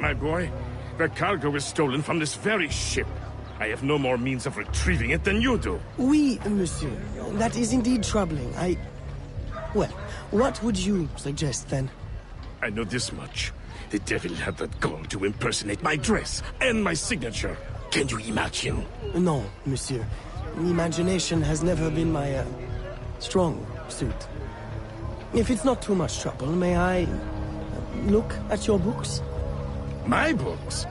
my boy. The cargo is stolen from this very ship. I have no more means of retrieving it than you do. Oui, monsieur. That is indeed troubling. Well, what would you suggest, then? I know this much. The devil had the gall to impersonate my dress and my signature. Can you imagine? No, monsieur. Imagination has never been my, strong suit. If it's not too much trouble, may I look at your books? My books?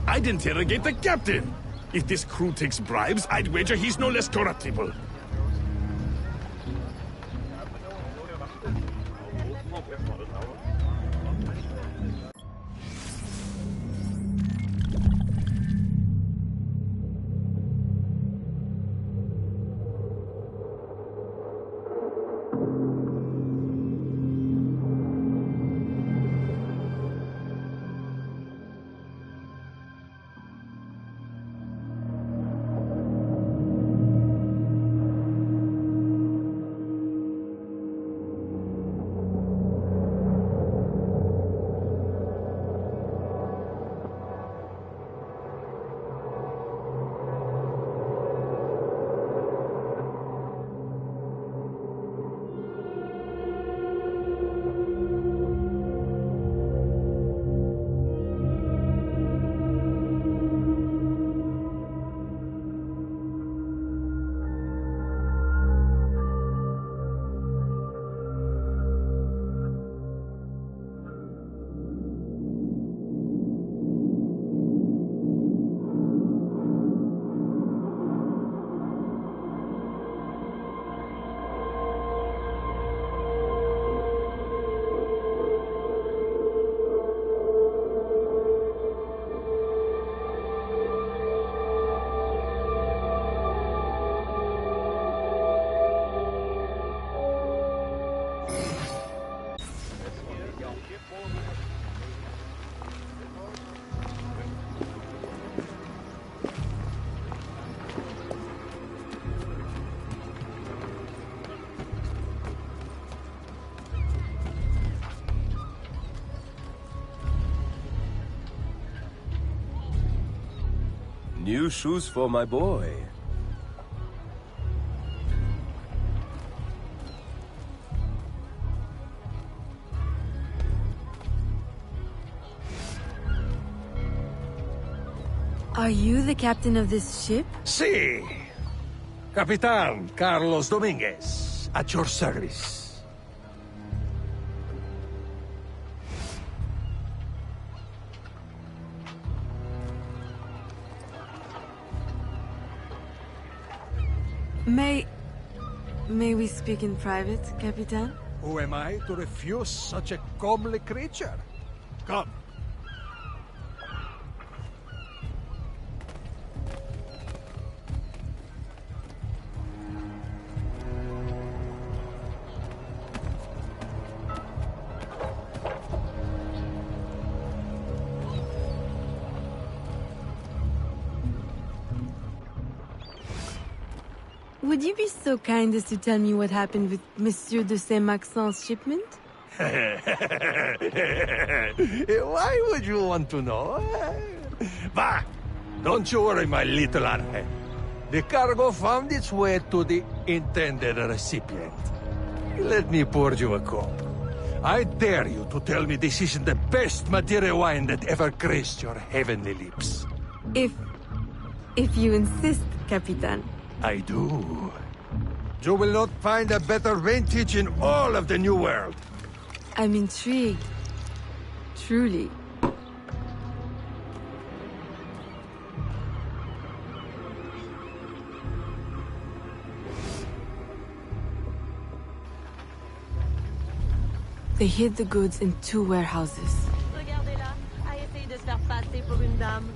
I'd interrogate the captain. If this crew takes bribes, I'd wager he's no less corruptible. New shoes for my boy. Are you the captain of this ship? Sí. Capitan Carlos Dominguez, at your service. May we speak in private, Capitan? Who am I to refuse such a comely creature? Come. Would you be so kind as to tell me what happened with Monsieur de Saint-Maxent's shipment? Why would you want to know? Bah! Don't you worry, my little Angel. The cargo found its way to the intended recipient. Let me pour you a cup. I dare you to tell me this isn't the best Madeira wine that ever graced your heavenly lips. If you insist, Capitan. I do. You will not find a better vintage in all of the New World. I'm intrigued. Truly. They hid the goods in 2 warehouses. Regardez-la, elle essaye de se faire passer pour une dame.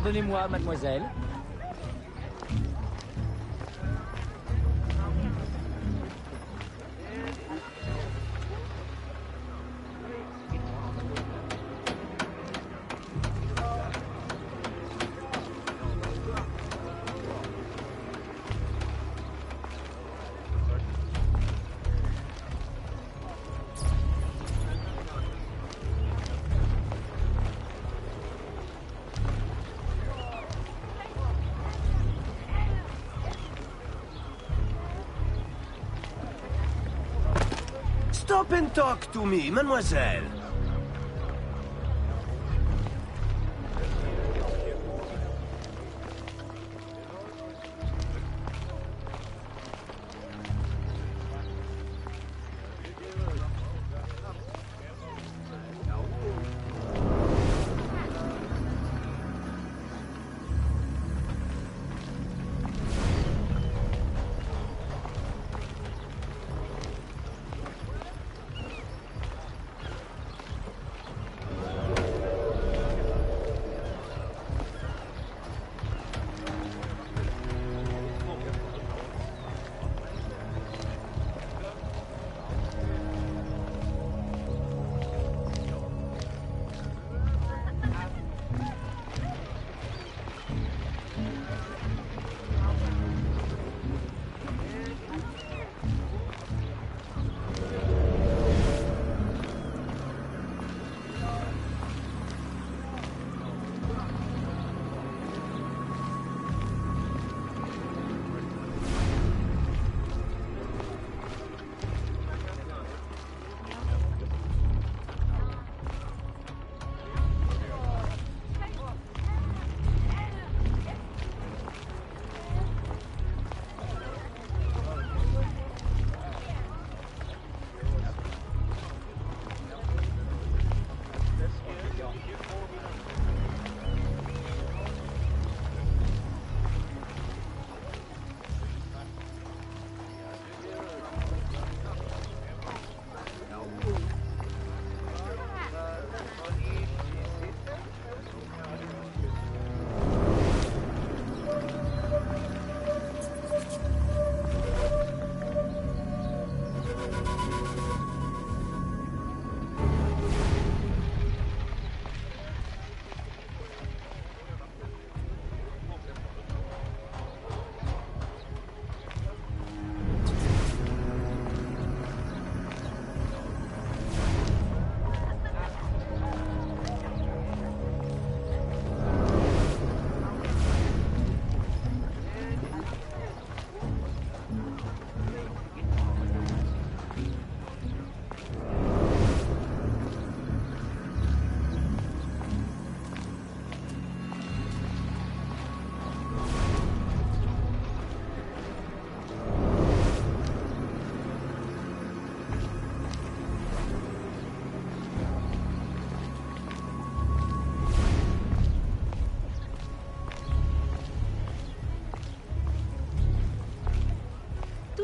Pardonnez-moi, mademoiselle. Stop and talk to me, mademoiselle.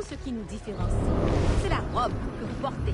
Ce qui nous différencie, c'est la robe que vous portez.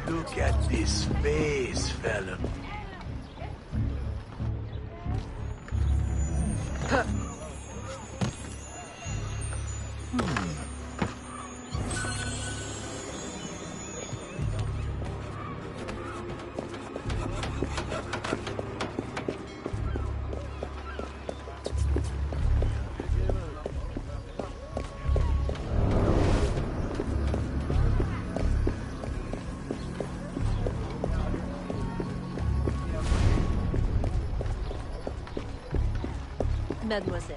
Look at this face, fella. Mademoiselle.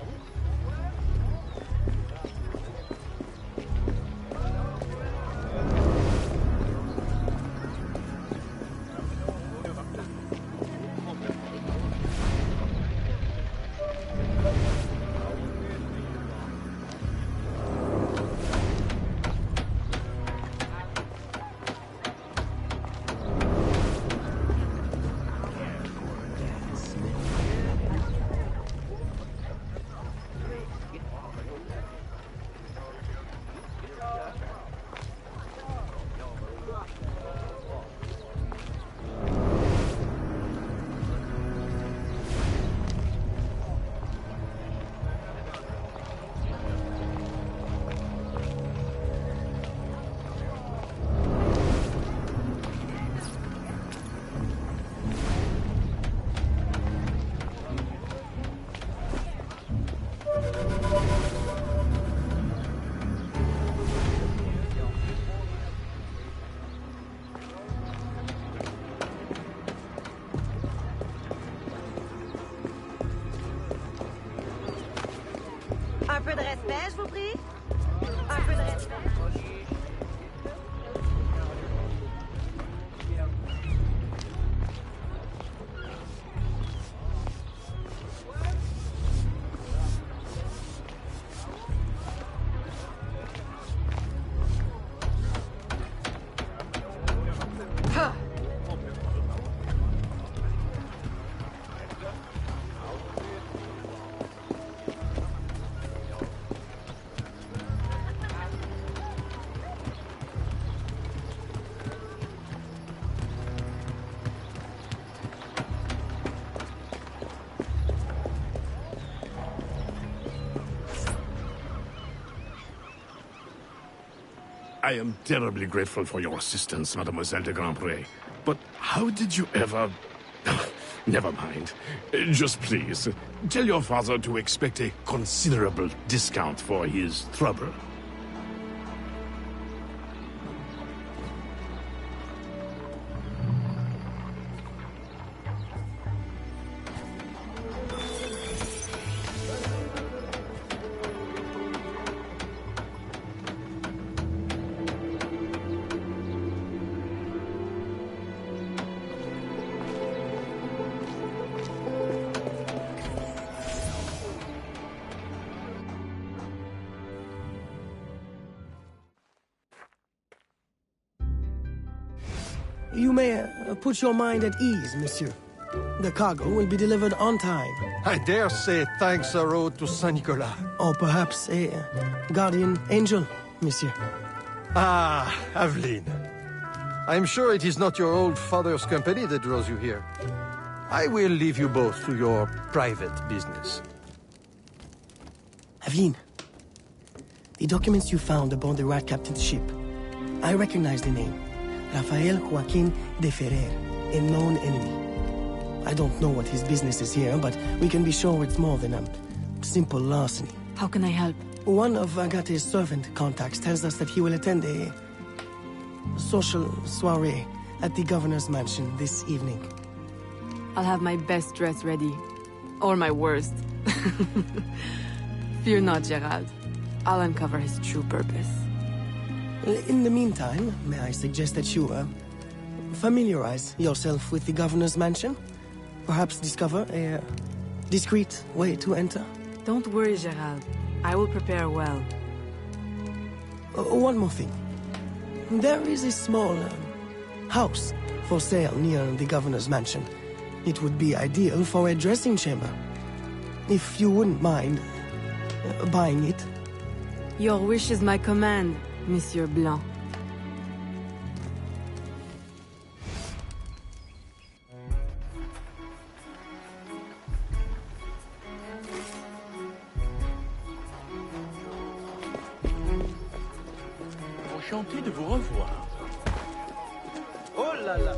Un peu de respect, je vous prie. Un peu de respect. I am terribly grateful for your assistance, Mademoiselle de Grandpré. But how did you ever... Never mind. Just please, tell your father to expect a considerable discount for his trouble. You may put your mind at ease, monsieur. The cargo will be delivered on time. I dare say thanks are owed to Saint Nicolas. Or perhaps a guardian angel, monsieur. Ah, Aveline. I'm sure it is not your old father's company that draws you here. I will leave you both to your private business. Aveline, the documents you found aboard the Rat Captain's ship. I recognize the name. Rafael Joaquin de Ferrer, a known enemy. I don't know what his business is here, but we can be sure it's more than a simple larceny. How can I help? One of Agate's servant contacts tells us that he will attend a social soiree at the governor's mansion this evening. I'll have my best dress ready. Or my worst. Fear not, Gerald. I'll uncover his true purpose. In the meantime, may I suggest that you, familiarize yourself with the governor's mansion? Perhaps discover a discreet way to enter? Don't worry, Gerald. I will prepare well. One more thing. There is a small house for sale near the governor's mansion. It would be ideal for a dressing chamber. If you wouldn't mind buying it. Your wish is my command, Monsieur Blanc. Enchanté de vous revoir. Oh là là!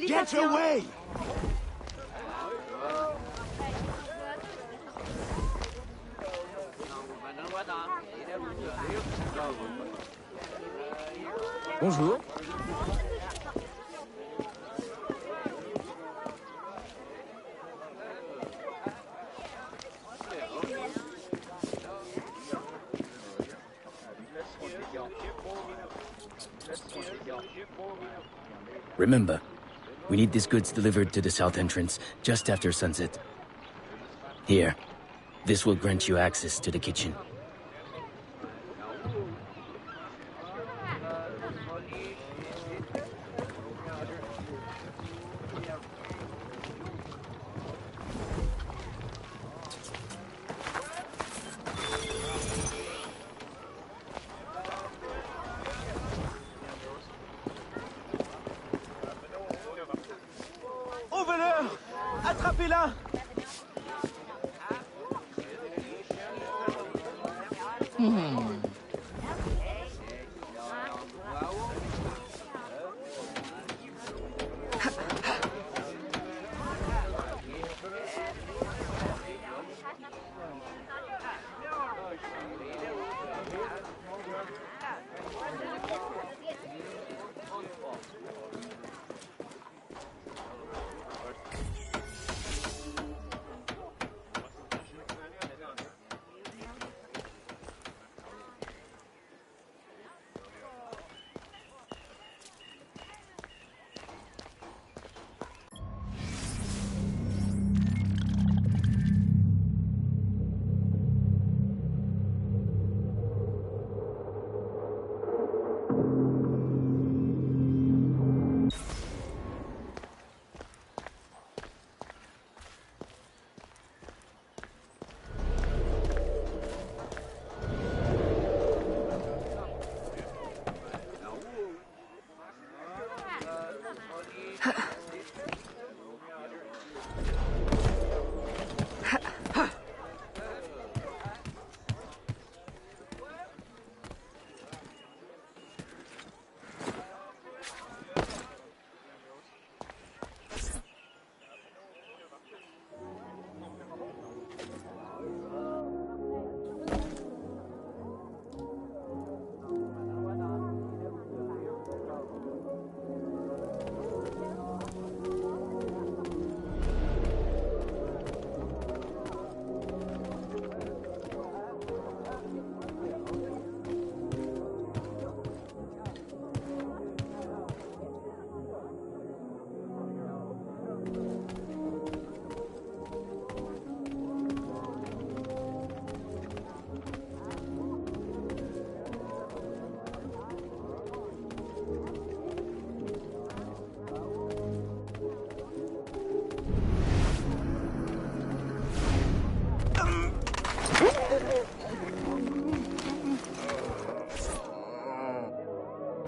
Get away! Bonjour. Remember, we need these goods delivered to the south entrance just after sunset. Here, this will grant you access to the kitchen. Au voleur! Attrapez-la!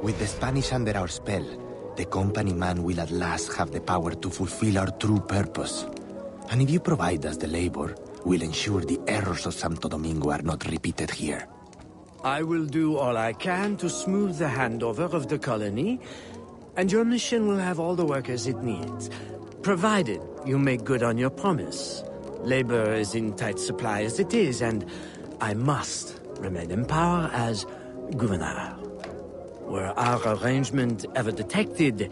With the Spanish under our spell, the company man will at last have the power to fulfill our true purpose. And if you provide us the labor, we'll ensure the errors of Santo Domingo are not repeated here. I will do all I can to smooth the handover of the colony, and your mission will have all the workers it needs, provided you make good on your promise. Labor is in tight supply as it is, and I must remain in power as governor. Were our arrangement ever detected...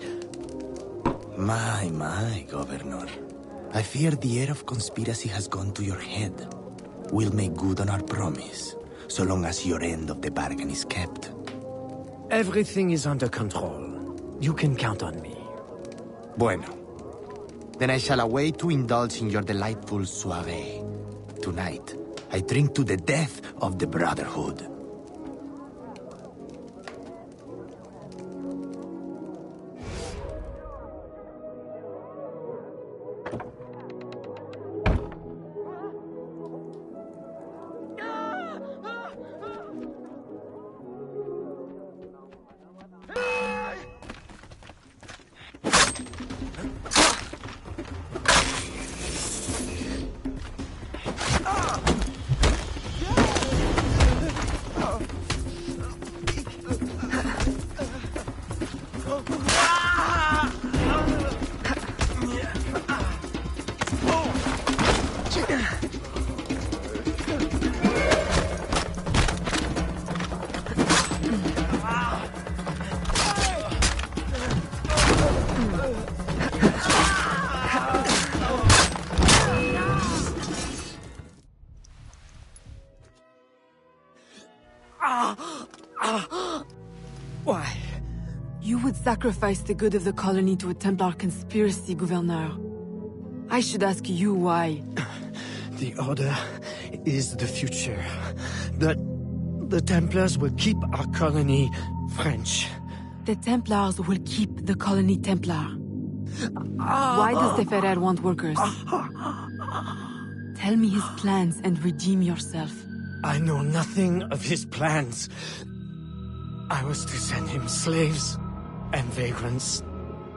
My, Governor. I fear the air of conspiracy has gone to your head. We'll make good on our promise, so long as your end of the bargain is kept. Everything is under control. You can count on me. Bueno. Then I shall await to indulge in your delightful soiree. Tonight, I drink to the death of the Brotherhood. sacrifice the good of the colony to a Templar conspiracy, Gouverneur. I should ask you why. The Order is the future. The Templars will keep our colony French. The Templars will keep the colony Templar. Why does de Ferrer want workers? Tell me his plans and redeem yourself. I know nothing of his plans. I was to send him slaves and vagrants.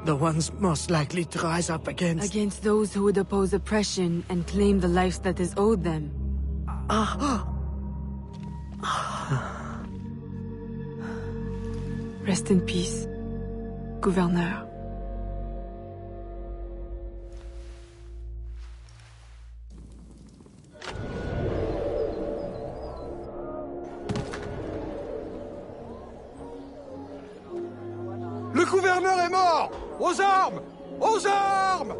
The ones most likely to rise up against... Against those who would oppose oppression and claim the life that is owed them. Rest in peace, Gouverneur. Le gouverneur est mort! Aux armes! Aux armes!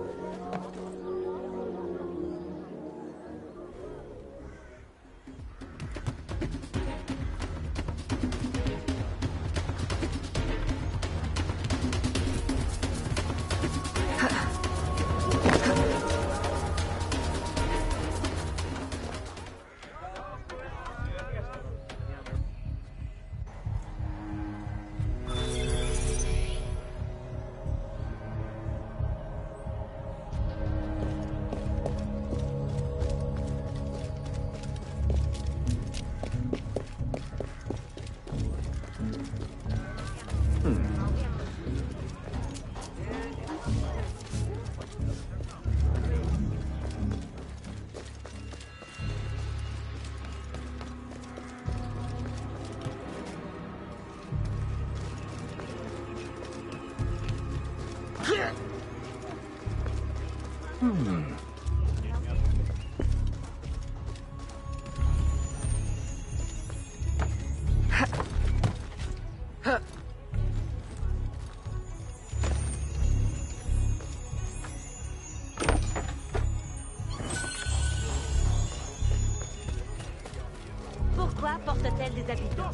Pourquoi porte-t-elle des habitants?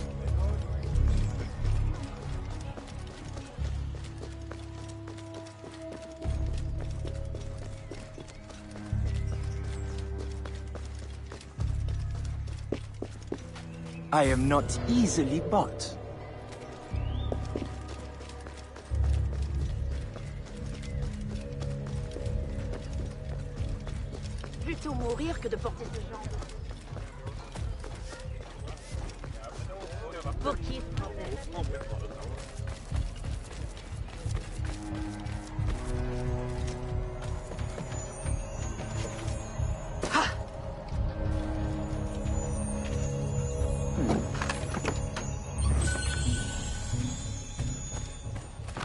I am not easily bought. Plutôt mourir que de porter ce genre. Pour qui se prend-elle?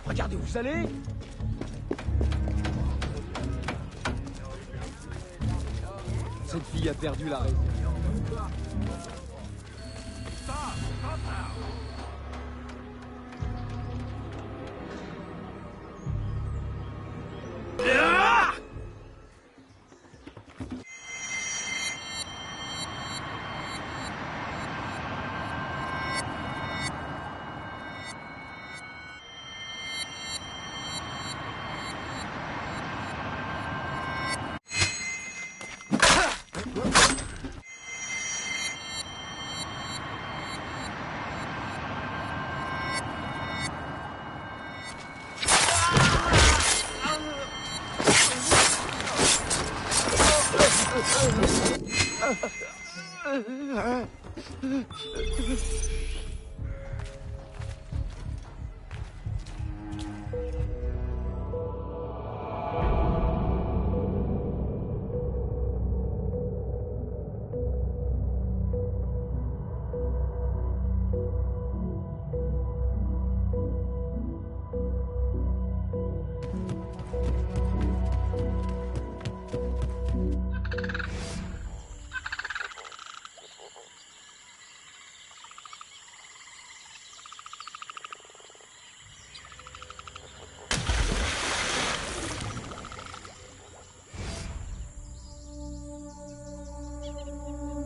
Regardez où vous allez! Cette fille a perdu la raison.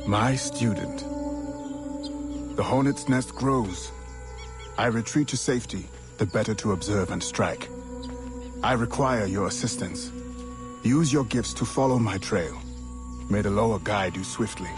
My student. The hornet's nest grows. I retreat to safety, the better to observe and strike. I require your assistance. Use your gifts to follow my trail. May the lower guide you swiftly.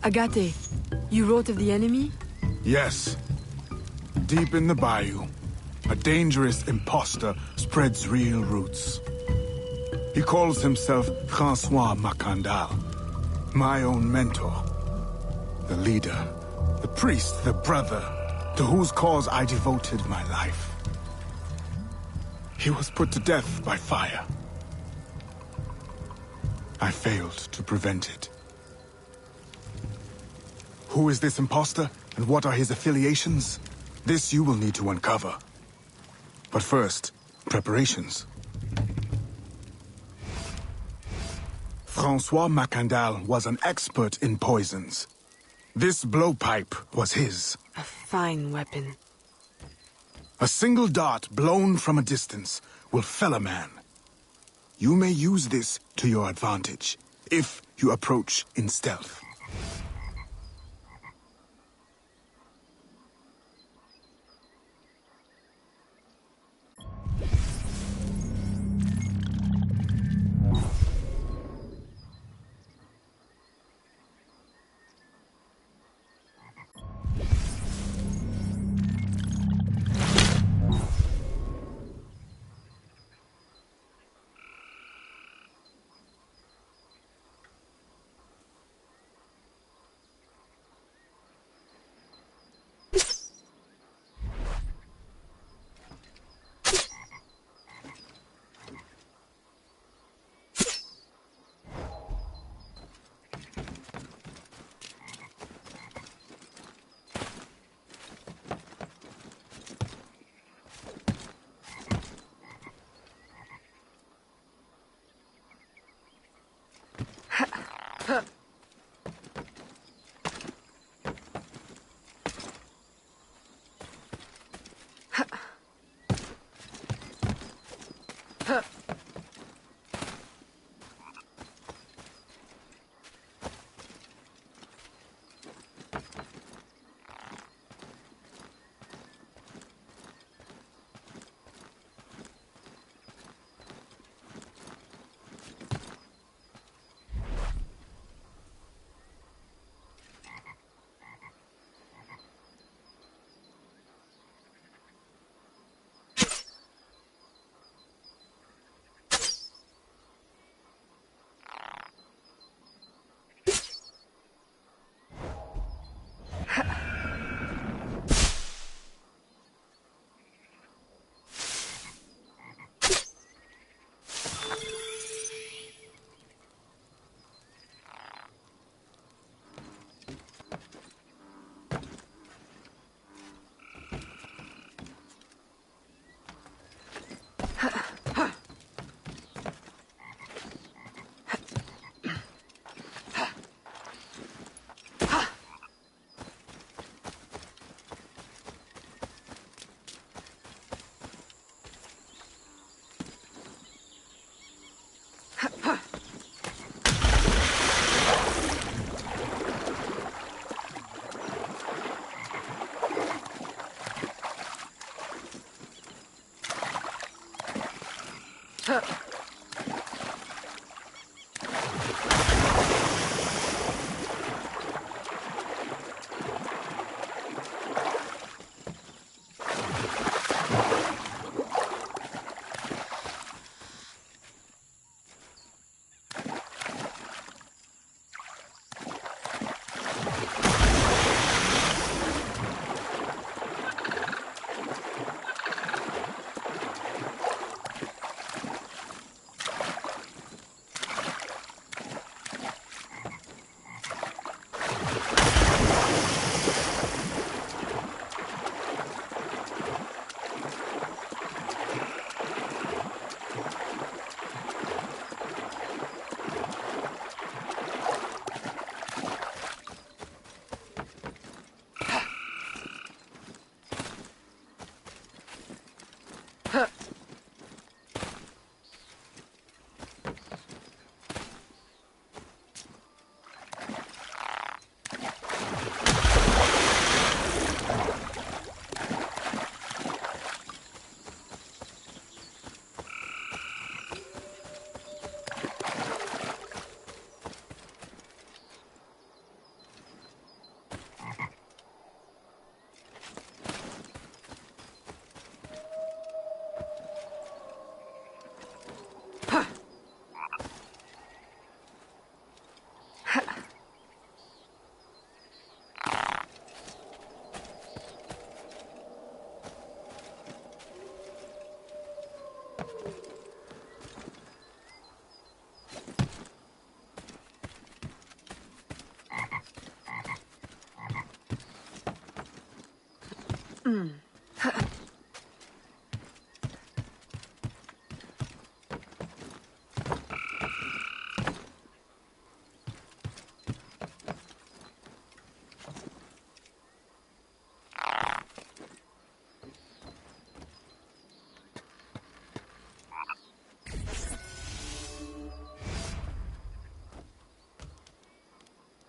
Agate, you wrote of the enemy? Yes. Deep in the bayou, a dangerous imposter spreads real roots. He calls himself Francois Macandal, my own mentor. The leader, the priest, the brother, to whose cause I devoted my life. He was put to death by fire. I failed to prevent it. Who is this imposter, and what are his affiliations? This you will need to uncover. But first, preparations. Francois Macandal was an expert in poisons. This blowpipe was his. A fine weapon. A single dart blown from a distance will fell a man. You may use this to your advantage, if you approach in stealth.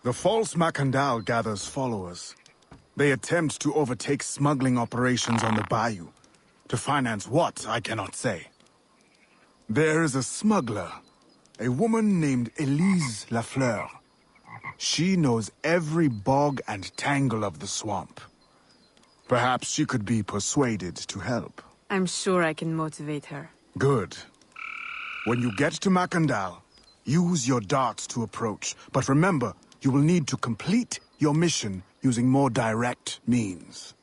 The false Macandal gathers followers. They attempt to overtake smuggling operations on the bayou. To finance what, I cannot say. There is a smuggler, a woman named Elise Lafleur. She knows every bog and tangle of the swamp. Perhaps she could be persuaded to help. I'm sure I can motivate her. Good. When you get to Macandal, use your darts to approach. But remember, you will need to complete your mission using more direct means.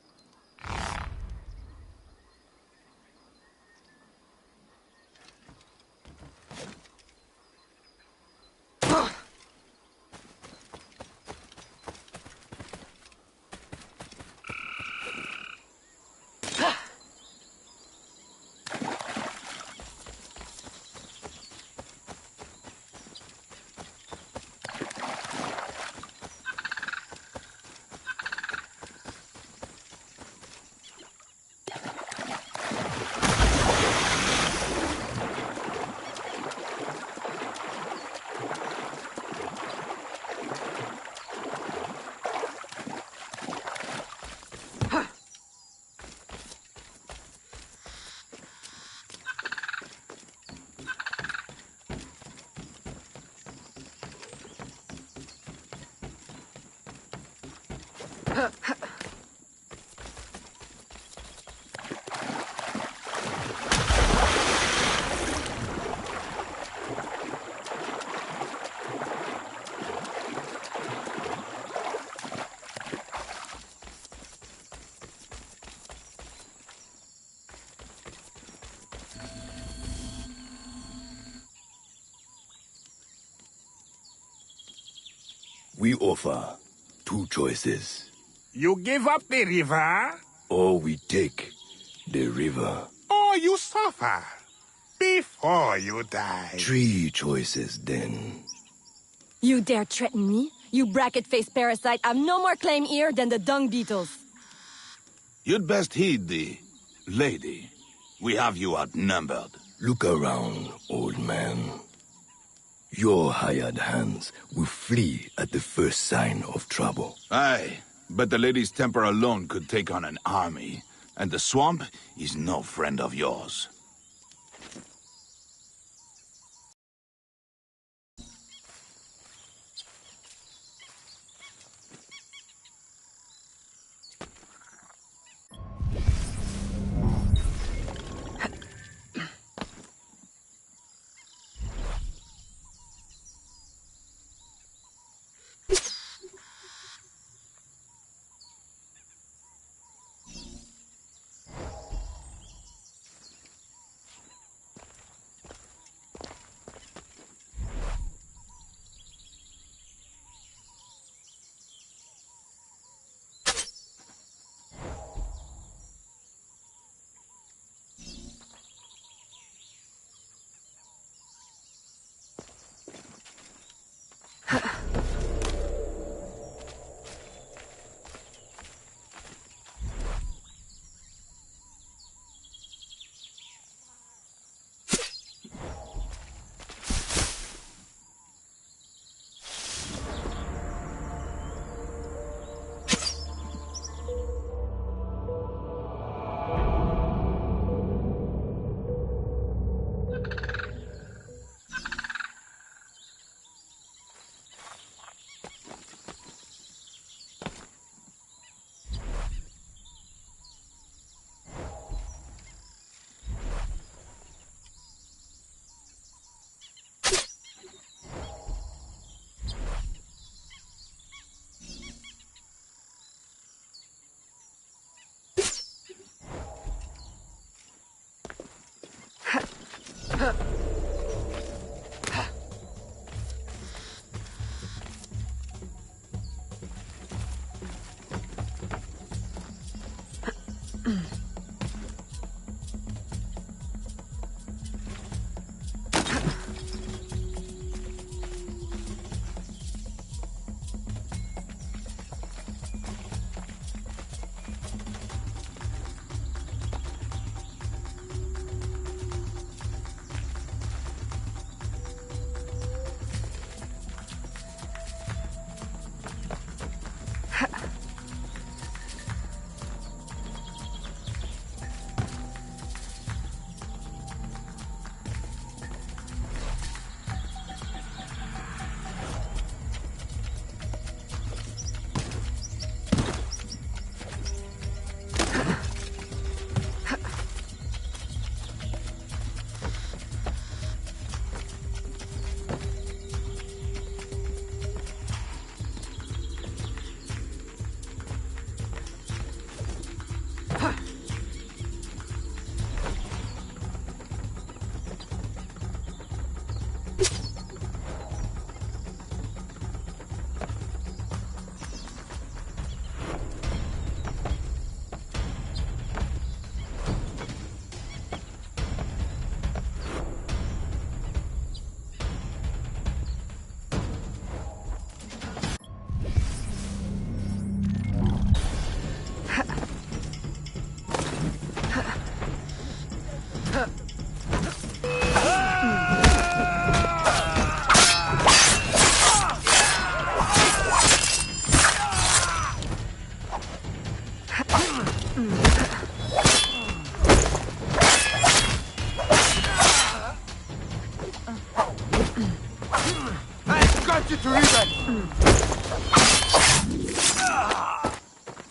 We offer two choices. You give up the river? Or we take the river. Or you suffer before you die. Three choices, then. You dare threaten me? You bracket-faced parasite, I've no more claim here than the dung beetles. You'd best heed the lady. We have you outnumbered. Look around, old man. Your hired hands will flee at the first sign of trouble. Aye, but the lady's temper alone could take on an army, and the swamp is no friend of yours.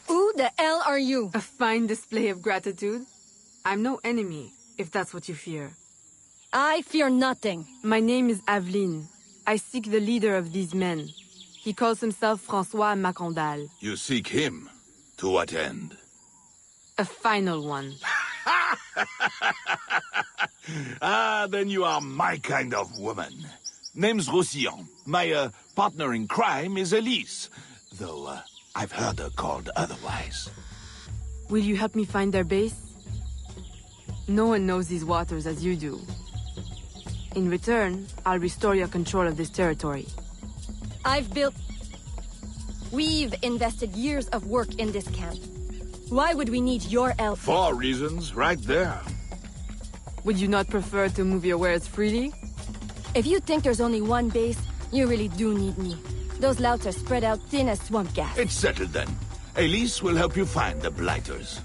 Who the hell are you? A fine display of gratitude. I'm no enemy, if that's what you fear. I fear nothing. My name is Aveline. I seek the leader of these men. He calls himself François Macandal. You seek him? To what end? A final one. Ah, then you are my kind of woman. Name's Roussillon. My partner in crime is Elise. Though I've heard her called otherwise. Will you help me find their base? No one knows these waters as you do. In return, I'll restore your control of this territory. We've invested years of work in this camp. Why would we need your help? 4 reasons, right there. Would you not prefer to move your wares freely? If you think there's only one base, you really do need me. Those louts are spread out thin as swamp gas. It's settled then. Elise will help you find the Blighters.